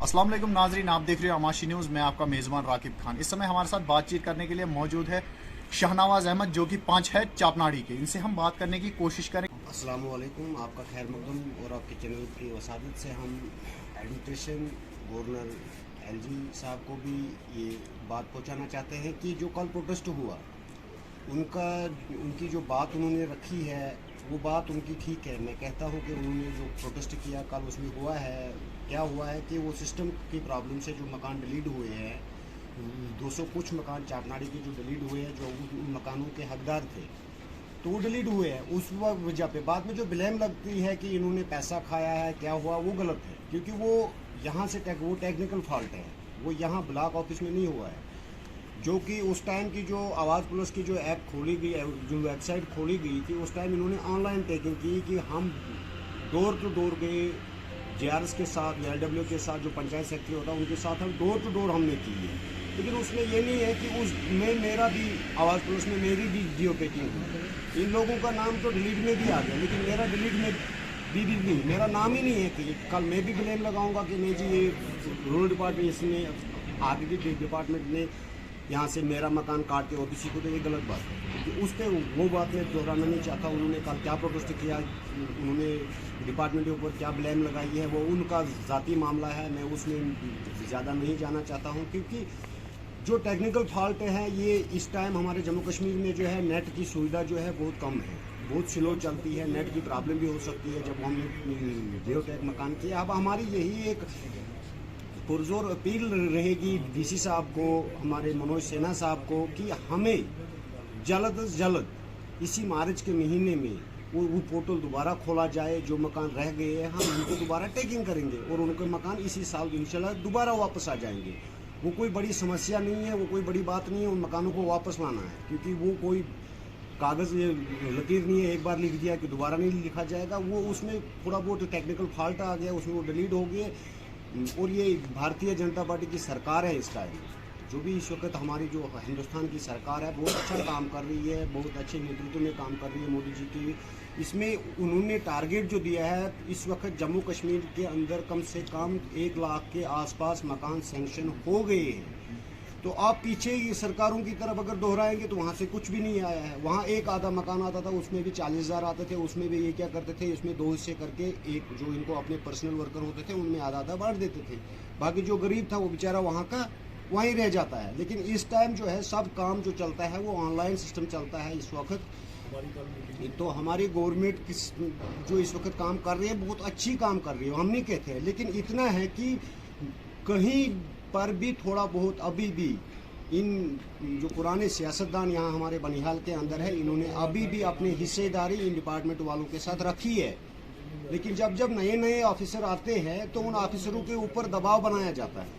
अस्सलाम वालेकुम नाजरीन, आप देख रहे हो अमाशी न्यूज़। मैं आपका मेज़बान राकिब खान। इस समय हमारे साथ बातचीत करने के लिए मौजूद है शाहनवाज अहमद, जो कि पंच है चापनाड़ी के। इनसे हम बात करने की कोशिश करें। अस्सलाम वालेकुम, आपका खैर मकदम और आपके चैनल की वसादत से हम एडमिनिस्ट्रेशन गवर्नर एलजी साहब को भी ये बात पहुंचाना चाहते हैं कि जो कल प्रोटेस्ट हुआ उनकी जो बात उन्होंने रखी है वो बात उनकी ठीक है। मैं कहता हूँ कि उन्होंने जो प्रोटेस्ट किया कल उसमें हुआ है क्या हुआ है कि वो सिस्टम की प्रॉब्लम से जो मकान डिलीट हुए हैं 200 कुछ मकान चापनाड़ी के जो डिलीट हुए हैं, जो उन मकानों के हकदार थे तो वो डिलीट हुए हैं। उस वजह पे बाद में जो ब्लेम लगती है कि इन्होंने पैसा खाया है क्या हुआ, वो गलत है, क्योंकि वो यहाँ से वो टेक्निकल फॉल्ट है, वो यहाँ ब्लॉक ऑफिस में नहीं हुआ है। जो कि उस टाइम की जो आवाज़ प्लस की जो ऐप खोली गई, जो वेबसाइट खोली गई थी, उस टाइम इन्होंने ऑनलाइन टेकिंग की कि हम डोर टू डोर गए जेआरएस के साथ, एलडब्ल्यू के साथ, जो पंचायत सेक्रेटरी होता है उनके साथ हम डोर टू डोर हमने की है। लेकिन उसमें ये नहीं है कि उसमें मेरा भी आवाज़ प्लस में मेरी भी जियो पेकिंग हुई। इन लोगों का नाम तो डिलीट में भी आ गया, लेकिन मेरा डिलीट में भी नहीं, मेरा नाम ही नहीं है। कि कल मैं भी ब्लेम लगाऊंगा कि नहीं जी ये रूरल डिपार्टमेंट, इसने आगे के डिपार्टमेंट ने यहाँ से मेरा मकान काट के ओबीसी को, तो ये गलत बात है। तो उस पर वो बात मैं दोहराना नहीं चाहता। उन्होंने कल क्या प्रोटेस्ट किया, उन्होंने डिपार्टमेंट के ऊपर क्या ब्लेम लगाई है, वो उनका ज़ाती मामला है। मैं उसमें ज़्यादा नहीं जाना चाहता हूँ, क्योंकि जो टेक्निकल फॉल्ट है ये इस टाइम हमारे जम्मू कश्मीर में जो है नेट की सुविधा जो है बहुत कम है, बहुत स्लो चलती है। नेट की प्रॉब्लम भी हो सकती है जब हमने जियोटैग मकान किया। अब हमारी यही एक पुरजोर अपील रहेगी डीसी साहब को, हमारे मनोज सिन्हा साहब को, कि हमें जल्द से जल्द इसी मार्च के महीने में वो पोर्टल दोबारा खोला जाए। जो मकान रह गए हैं हम उनको दोबारा टेकिंग करेंगे और उनके मकान इसी साल इंशाल्लाह दोबारा वापस आ जाएंगे। वो कोई बड़ी समस्या नहीं है, वो कोई बड़ी बात नहीं है उन मकानों को वापस लाना है, क्योंकि वो कोई कागज़ लकीर नहीं है एक बार लिख दिया कि दोबारा नहीं लिखा जाएगा। वो उसमें थोड़ा बहुत टेक्निकल फॉल्ट आ गया, उसमें वो डिलीट हो गए। और ये भारतीय जनता पार्टी की सरकार है इस टाइम, जो भी इस वक्त हमारी जो हिंदुस्तान की सरकार है बहुत अच्छा काम कर रही है, बहुत अच्छे नेतृत्व में काम कर रही है मोदी जी की। इसमें उन्होंने टारगेट जो दिया है, इस वक्त जम्मू कश्मीर के अंदर कम से कम 1 लाख के आसपास मकान सैंक्शन हो गए हैं। तो आप पीछे ये सरकारों की तरफ अगर दोहराएंगे तो वहाँ से कुछ भी नहीं आया है। वहाँ एक आधा मकान आता था, उसमें भी 40,000 आते थे। उसमें भी ये क्या करते थे, इसमें 2 हिस्से करके एक जो इनको अपने पर्सनल वर्कर होते थे उनमें आधा आधा बांट देते थे। बाकी जो गरीब था वो बेचारा वहाँ का वहीं रह जाता है। लेकिन इस टाइम जो है सब काम जो चलता है वो ऑनलाइन सिस्टम चलता है इस वक्त। तो हमारी गवर्नमेंट जो इस वक्त काम कर रही है बहुत अच्छी काम कर रही है, हम नहीं कहते हैं। लेकिन इतना है कि कहीं पर भी थोड़ा बहुत अभी भी इन जो पुराने सियासतदान यहाँ हमारे बनिहाल के अंदर है, इन्होंने अभी भी अपनी हिस्सेदारी इन डिपार्टमेंट वालों के साथ रखी है। लेकिन जब जब नए नए ऑफिसर आते हैं तो उन ऑफिसरों के ऊपर दबाव बनाया जाता है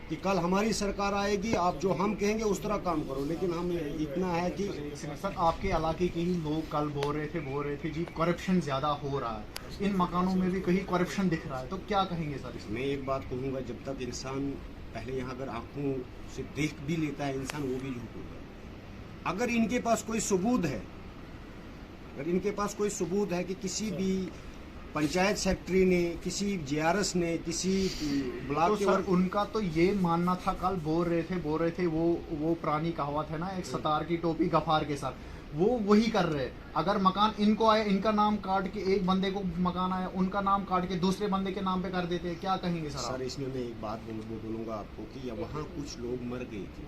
कि कल हमारी सरकार आएगी, आप जो हम कहेंगे उस तरह काम करो। लेकिन हम इतना है कि सर, आपके इलाके के ही लोग कल बोल रहे थे जी करप्शन ज़्यादा हो रहा है, इन मकानों में भी कहीं करप्शन दिख रहा है, तो क्या कहेंगे सर इसमें? मैं एक बात कहूँगा, जब तक इंसान पहले यहाँ अगर आंखों से देख भी लेता है इंसान, वो भी झूठ होगा। अगर इनके पास कोई सबूत है, अगर इनके पास कोई सबूत है कि किसी भी पंचायत सेक्रेटरी ने, किसी जेआरएस ने, किसी ब्लॉक तो सर उनका तो ये मानना था, कल बोल रहे थे वो पुरानी कहावत है ना, एक सतार की टोपी गफार के साथ, वो वही कर रहे। अगर मकान इनको आए, इनका नाम काट के एक बंदे को मकान आया, उनका नाम काट के दूसरे बंदे के नाम पे कर देते हैं, क्या कहेंगे सर? सर इसमें मैं एक बात बोलूँगा आपको कि वहाँ कुछ लोग मर गए थे।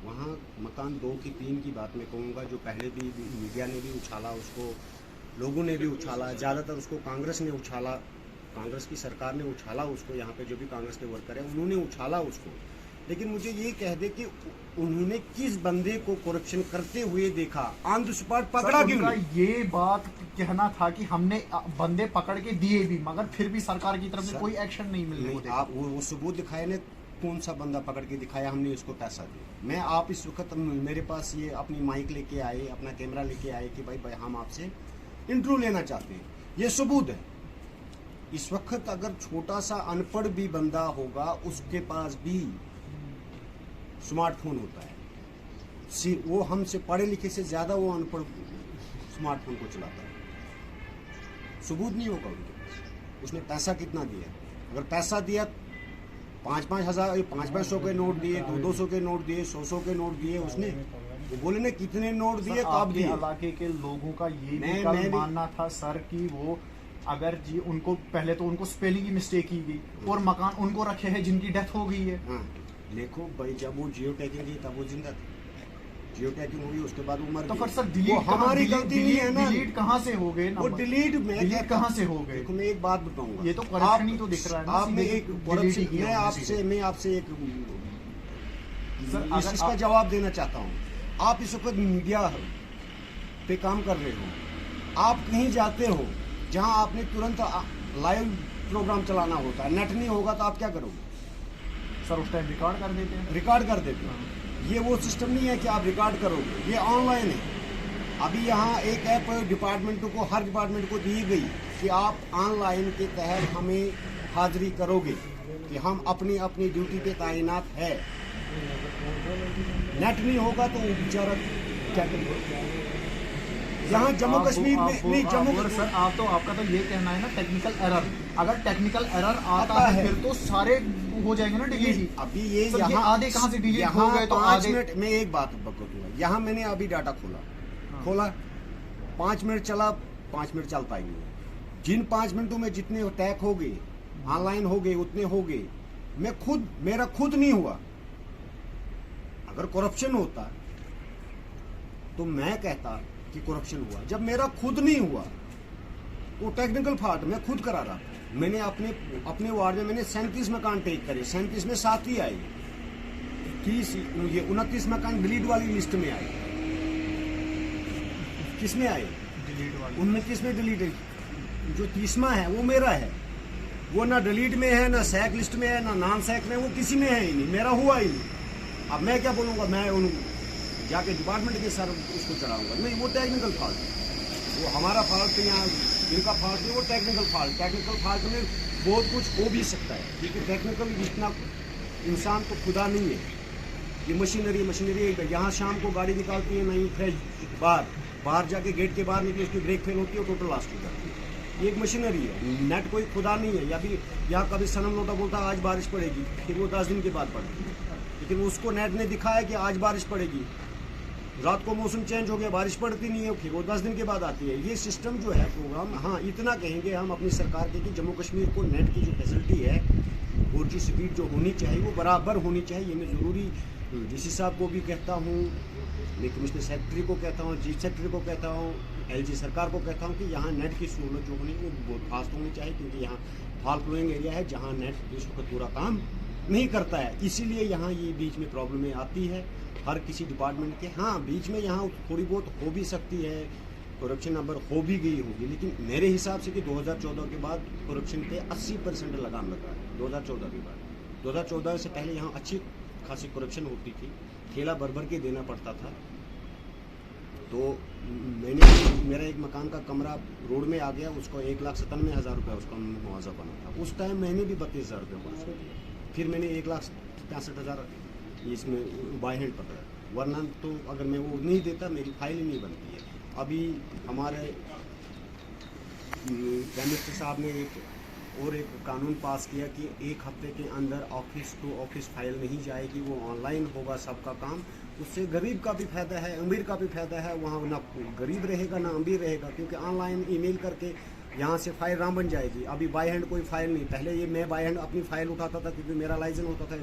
वहाँ मकान 2 की 3 की बात मैं कहूँगा, जो पहले भी मीडिया ने भी उछाला उसको, लोगों ने भी उछाला, ज़्यादातर उसको कांग्रेस ने उछाला, कांग्रेस की सरकार ने उछाला उसको। यहाँ पे जो भी कांग्रेस के वर्कर हैं उन्होंने उछाला उसको। लेकिन मुझे ये कह दे कि उन्होंने किस बंदे को करप्शन करते हुए देखा, ऑन द स्पॉट पकड़ा क्यों नहीं? ये बात कहना था कि हमने बंदे पकड़ के दिए भी, मगर फिर भी सरकार की तरफ से कोई एक्शन नहीं मिल रहा। आप वो सबूत दिखाए ने, कौन सा बंदा पकड़ के दिखाया हमने उसको पैसा दिया? मैं आप इस वक्त मेरे पास ये अपनी माइक लेके आए, अपना कैमरा लेके आए कि भाई हम आपसे इंटरव्यू लेना चाहते हैं, ये सबूत है। इस वक्त अगर छोटा सा अनपढ़ भी बंदा होगा उसके पास भी स्मार्टफोन होता है, वो हमसे पढ़े लिखे से ज़्यादा वो अनपढ़ स्मार्टफोन को चलाता है। सबूत नहीं होगा उनके पास, उसने पैसा कितना दिया। अगर पैसा दिया 5-5 हज़ार 500 के नोट दिए, 200 के नोट दिए, 100 के नोट दिए उसने। वो बोले ना कितने नोट दिए, कब आपके दिए। इलाके के लोगों का ये भी मैं कल भी- मानना था सर कि वो अगर जी उनको पहले तो उनको स्पेलिंग की मिस्टेक की गई और मकान उनको रखे हैं जिनकी डेथ हो गई है। हाँ देखो भाई, जब वो जियो टैगिंग की तब वो जिंदा था, जियो टैगिंग हुई उसके बाद वो मर तो गए। फिर सर वो डिलीट हमारी गलती नहीं है ना। डिलीट कहाँ से हो गए वो डिलीट डिलीट कहाँ से हो गए? देखो मैं एक बात बताऊंगा, ये तो corruption ही तो दिख रहा है ना, आपने सीधे एक delete corruption- ही किया मैं होगा आपसे सीधे। मैं आपसे एक सर, इस अगर इसका आप- जवाब देना चाहता हूँ। आप इस वक्त मीडिया पे काम कर रहे हो, आप कहीं जाते हो जहां आपने तुरंत लाइव प्रोग्राम चलाना होता है, नेट नहीं होगा तो आप क्या करोगे? सर उस टाइम रिकॉर्ड कर देते हैं। रिकॉर्ड कर देते हो। ये वो सिस्टम नहीं है कि आप रिकॉर्ड करोगे, ये ऑनलाइन है। अभी यहाँ एक ऐप डिपार्टमेंटों को, हर डिपार्टमेंट को दी गई कि आप ऑनलाइन के तहत हमें हाजिरी करोगे कि हम अपनी अपनी ड्यूटी पे तैनात है। नेट नहीं होगा तो वो बेचारा क्या करेगा? यहाँ जम्मू कश्मीर में नहीं, जम्मू सर आप तो आपका तो ये कहना है ना टेक्निकल एरर, अगर टेक्निकल एरर आता आता है है। फिर तो सारे हो जाएंगे ना डिलीट। अभी ये सर, ये यहाँ आधे कहाँ से डिलीट हो यहाँ गए तो 5 आधे मिनट में एक बात बताऊंगा। यहाँ मैंने अभी डाटा खोला 5 मिनट चला, 5 मिनट चलता ही नहीं। जिन 5 मिनटों में जितने अटैक हो गए, ऑनलाइन हो गए, उतने हो गए। मेरा खुद नहीं हुआ। अगर करप्शन होता तो मैं कहता कि करप्शन हुआ। जब मेरा खुद नहीं हुआ, वो टेक्निकल फॉल्ट मैं खुद करा रहा था। मैंने अपने वार्ड में मैंने 37 मकान टेक करे, 37 में 7 ही आए, 29 मकान डिलीट वाली लिस्ट में आए। किस में आए? डिलीट वाले 29 में डिलीट है। जो 30वां है वो मेरा है, वो ना डिलीट में है, ना सैक लिस्ट में है, ना नॉन सैक में, वो किसी में है ही नहीं, मेरा हुआ ही नहीं। अब मैं क्या बोलूँगा? मैं उनको जाके डिपार्टमेंट के सर उसको चढ़ाऊंगा? नहीं, वो टेक्निकल फॉल्ट, वो हमारा फॉल्ट यहाँ इनका फॉल्ट नहीं, वो टेक्निकल फॉल्ट। टेक्निकल फॉल्ट में बहुत कुछ हो भी सकता है, क्योंकि टेक्निकल इतना इंसान तो खुदा नहीं है। ये मशीनरी यहाँ शाम को गाड़ी निकालती है नहीं, फ्रेश बाहर जाके गेट के बाहर निकली, उसकी ब्रेक फेल होती है, टोटल लास्ट हो जाती है। ये एक मशीनरी है, नेट कोई खुदा नहीं है। या भी यहाँ कभी सनम लोटा बोलता आज बारिश पड़ेगी, फिर वो 10 दिन के बाद पड़ती है, लेकिन उसको नेट ने दिखाया कि आज बारिश पड़ेगी। रात को मौसम चेंज हो गया, बारिश पड़ती नहीं है, फिर वो 10 दिन के बाद आती है। ये सिस्टम जो है प्रोग्राम, हाँ इतना कहेंगे हम अपनी सरकार के कि जम्मू कश्मीर को नेट की जो फैसिलिटी है, 4G स्पीड जो होनी चाहिए वो बराबर होनी चाहिए। मैं ज़रूरी डीसी साहब को भी कहता हूँ, मैं कमिश्नर सेक्रेटरी को कहता हूँ, चीफ सेक्रेटरी को कहता हूँ, LG सरकार को कहता हूँ कि यहाँ नेट की सहूलत जो होनी वो बहुत फास्ट होनी चाहिए, क्योंकि यहाँ फॉल फ्लोइंग एरिया है जहाँ नेट इस वक्त पूरा काम नहीं करता है। इसीलिए यहाँ ये बीच में प्रॉब्लमें आती है हर किसी डिपार्टमेंट के। हाँ बीच में यहाँ थोड़ी बहुत हो भी सकती है, करप्शन नंबर हो भी गई होगी, लेकिन मेरे हिसाब से कि 2014 के बाद करप्शन पे 80% लगाम लगा है। 2014 के बाद, 2014 से पहले यहाँ अच्छी खासी करप्शन होती थी, ठेला भर के देना पड़ता था। तो मेरा एक मकान का कमरा रोड में आ गया, उसको 1,97,000 रुपये उसका मुआवजा बना था। उस टाइम मैंने भी 32,000 रुपये खर्च किया, फिर मैंने 1,65,000 इसमें बाय हैंड पकड़ा, वरना तो अगर मैं वो नहीं देता मेरी फाइल ही नहीं बनती है। अभी हमारे प्राइम मिनिस्टर साहब ने एक कानून पास किया कि 1 हफ्ते के अंदर ऑफिस टू ऑफिस फाइल नहीं जाएगी, वो ऑनलाइन होगा सबका काम। उससे गरीब का भी फायदा है, अमीर का भी फायदा है। वहाँ ना गरीब रहेगा ना अमीर रहेगा, क्योंकि ऑनलाइन ईमेल करके यहाँ से फाइल राम बन जाएगी। अभी बाय हैंड कोई फाइल नहीं, पहले ये मैं बाय हैंड अपनी फाइल उठाता था, क्योंकि मेरा लाइसेंस होता था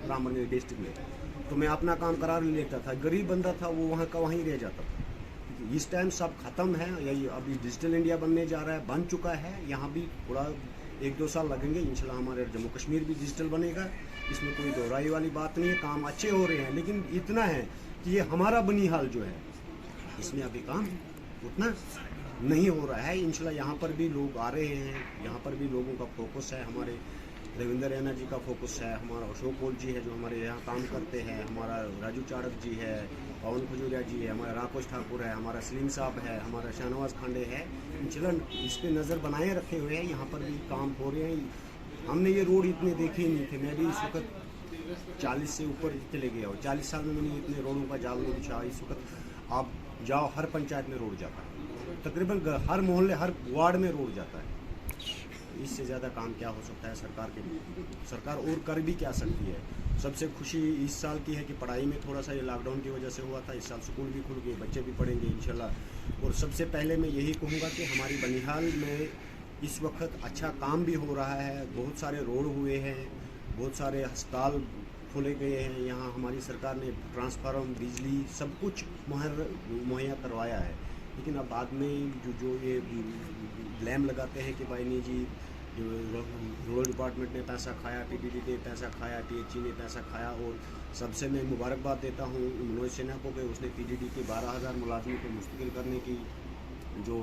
रामबन डिस्ट्रिक्ट में, तो मैं अपना काम करार लेता था। गरीब बंदा था वो वहाँ का वहीं रह जाता था। इस टाइम सब खत्म है, यही अभी डिजिटल इंडिया बनने जा रहा है, बन चुका है। यहाँ भी थोड़ा 1-2 साल लगेंगे, इंशाल्लाह हमारे जम्मू कश्मीर भी डिजिटल बनेगा। इसमें कोई दोहराई वाली बात नहीं है, काम अच्छे हो रहे हैं। लेकिन इतना है कि ये हमारा बनिहाल जो है, इसमें अभी काम उतना नहीं हो रहा है। इंशाल्लाह यहाँ पर भी लोग आ रहे हैं, यहाँ पर भी लोगों का फोकस है। हमारे रविंदर रैना जी का फोकस है, हमारा अशोक कोल जी है जो हमारे यहाँ काम करते हैं, हमारा राजू चाड़क जी है, पवन खजूरिया जी है, हमारा राकेश ठाकुर है, हमारा सलीम साहब है, हमारा शाहनवाज खांडे है। इंशाल्लाह इस पर नज़र बनाए रखे हुए हैं, यहाँ पर भी काम हो रहे हैं। हमने ये रोड इतने देखे ही नहीं थे, मैं भी इस वक्त 40 से ऊपर चले गया हूँ। 40 साल में मैंने इतने रोडों का जाल नहीं बिछा। इस वक्त आप जाओ, हर पंचायत में रोड जाता है, तकरीबन हर मोहल्ले हर वार्ड में रोड जाता है। इससे ज़्यादा काम क्या हो सकता है सरकार के लिए? सरकार और कर भी क्या सकती है? सबसे खुशी इस साल की है कि पढ़ाई में थोड़ा सा ये लॉकडाउन की वजह से हुआ था, इस साल स्कूल भी खुल गए, बच्चे भी पढ़ेंगे इंशाल्लाह। और सबसे पहले मैं यही कहूँगा कि हमारी बनिहाल में इस वक्त अच्छा काम भी हो रहा है, बहुत सारे रोड हुए हैं, बहुत सारे अस्पताल खोले गए हैं, यहाँ हमारी सरकार ने ट्रांसफार्मर, बिजली सब कुछ मुहैया करवाया है। लेकिन अब बाद में जो ये ब्लेम लगाते हैं कि भाई नहीं जी, जो रूरल डिपार्टमेंट ने पैसा खाया, टीडीडी ने पैसा खाया, टीएचई ने पैसा खाया। और सबसे मैं मुबारकबाद देता हूँ मनोज सिन्हा को कि उसने पीडीडी के 12,000 मुलाजिमों को मुस्तकिल करने की जो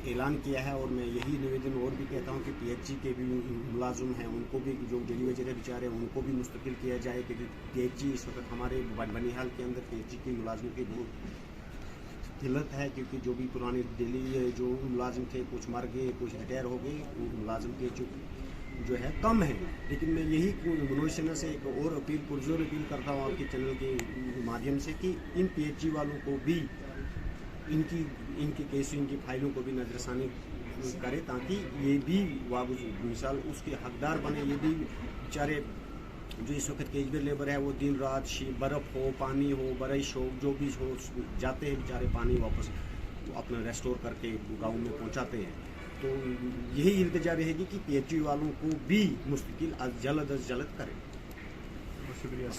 ऐलान किया है। और मैं यही निवेदन और भी कहता हूँ कि पीएचई के भी मुलाजिम हैं, उनको भी जो डेली वेजर बेचारे हैं उनको भी मुस्तकिल किया जाए, क्योंकि पीएचई इस वक्त हमारे बनिहाल के अंदर पीएचई की मुलाजिमों की बहुत किल्लत है, क्योंकि जो भी पुराने डेली जो मुलाजिम थे कुछ मर गए, कुछ रिटायर हो गए, मुलाजिम के जो है कम है। लेकिन मैं यही मनोज सिन्हा से एक और अपील, पुरजोर अपील करता हूँ आपके चैनल के माध्यम से कि इन पीएचई वालों को भी इनकी केस, इनकी फाइलों को भी नजरसानी करे, ताकि ये भी मिसाल उसके हकदार बने। ये भी बेचारे जो इस वक्त केजबे लेबर है वो दिन रात बर्फ़ हो, पानी हो, बारिश हो, जो भी हो, जाते हैं बेचारे पानी वापस अपना रेस्टोर करके गांव में पहुंचाते हैं। तो यही इल्तिजा रहेगी कि पीएचई वालों को भी मुस्तकिल जल्द अज जल्द करें। शुक्रिया।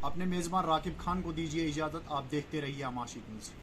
अपने मेज़बान राकिब खान को दीजिए इजाज़त, आप देखते रहिए आमाशिक न्यूज़।